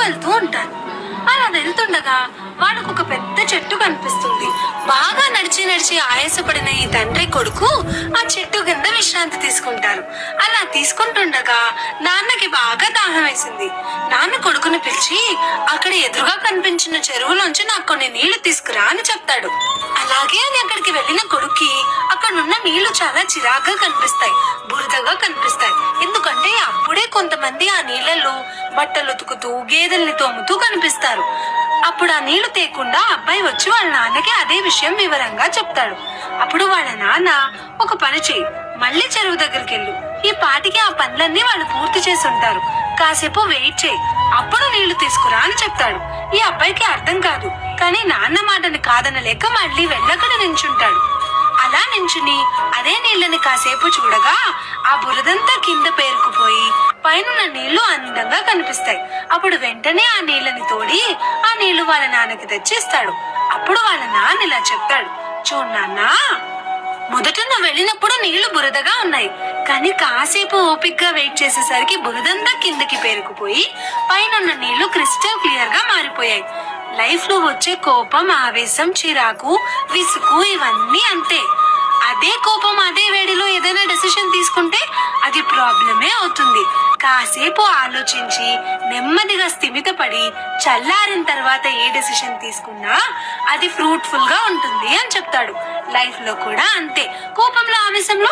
వెళ్తూ ఉంటారు. అలా వెళ్తుండగా వాళ్ళకు ఒక పెద్ద చెట్టు కనిపిస్తుంది. బాగా నడిచి నడిచి ఆయాసపడిన ఈ తండ్రి కొడుకు ఆ చెట్టు కింద విశ్రాంతి తీసుకుంటారు. అలా తీసుకుంటుండగా నాన్నకి బాగా దాహం వేసింది. నాన్న కొడుకుని పిలిచి అక్కడ ఎదురుగా కనిపించిన చెరువులోంచి నాకు కొన్ని నీళ్లు తీసుకురా అని చెప్తాడు. అలాగే అని అక్కడికి వెళ్ళిన కొడుక్కి అక్కడున్న నీళ్లు చాలా చిరాగ్గా కనిపిస్తాయి, బురదగా కనిపిస్తాయి. ఎందుకంటే అప్పుడే కొంతమంది ఆ నీళ్లలో బట్టలు ఉతుకుతూ గేదెల్ని తోముతూ కనిపిస్తారు. అప్పుడు ఆ నీళ్లు తేకుండా అబ్బాయి వచ్చి వాళ్ళ నాన్నకి అదే విషయం వివరంగా చెప్తాడు. అప్పుడు వాళ్ళ నాన్న, ఒక పని చెయ్యి, మళ్ళీ చెరువు దగ్గరికి వెళ్ళు, ఈ పాటికి ఆ పనులన్నీ వాళ్ళు పూర్తి చేసి ఉంటారు, కాసేపు వెయిట్ చేయి, అప్పుడు నీళ్లు తీసుకురా అని చెప్తాడు. ఈ అబ్బాయికి అర్థం కాదు, కానీ నాన్న మాటని కాదనలేక మళ్ళీ వెళ్ళకుండా నించుంటాడు. అలా నించుని అదే నీళ్ళని కాసేపు చూడగా ఆ బురదంతా కింద పేరుకుపోయి పైనున్న నీళ్లు అందంగా కనిపిస్తాయి. అప్పుడు వెంటనే ఆ నీళ్ళని తోడి ఆ నీళ్లు వాళ్ళ నాన్నకి తెచ్చిస్తాడు. అప్పుడు వాళ్ళ నాన్న ఇలా చెప్తాడు, చూడు నాన్న, మొదట నువ్వు వెళ్ళినప్పుడు నీళ్లు బురదగా ఉన్నాయి, కానీ కాసేపు ఓపిక్గా వెయిట్ చేసేసరికి బురదంతా కిందకి పేరుకుపోయి పైనున్న నీళ్లు క్రిస్టల్ క్లియర్ గా మారిపోయాయి. లైఫ్ లో వచ్చే కోపం, ఆవేశం, చిరాకు, విసుగు ఇవన్నీ అంతే. అదే కోపం, అదే వేడిలో ఏదైనా డెసిషన్ తీసుకుంటే అది ప్రాబ్లమే అవుతుంది. కాసేపు ఆలోచించి నెమ్మదిగా స్థిమితపడి చల్లారిన తర్వాత ఏ డెసిషన్ తీసుకున్నా అది ఫ్రూట్ఫుల్ గా ఉంటుంది అని చెప్తాడు. లైఫ్ లో కూడా అంతే. కోపంలో, ఆవేశంలో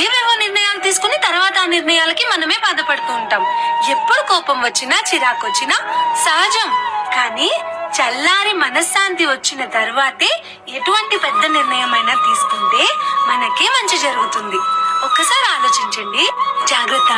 ఏవేవో నిర్ణయాలు తీసుకుని తర్వాత ఆ నిర్ణయాలకి మనమే బాధపడుతూ ఉంటాం. ఎప్పుడు కోపం వచ్చినా, చిరాకు వచ్చినా సహజం, కానీ చల్లారి మనశ్శాంతి వచ్చిన తర్వాతే ఎటువంటి పెద్ద నిర్ణయమైనా తీసుకుంటే మనకే మంచి జరుగుతుంది. ఒక్కసారి ఆలోచించండి. జాగ్రత్త.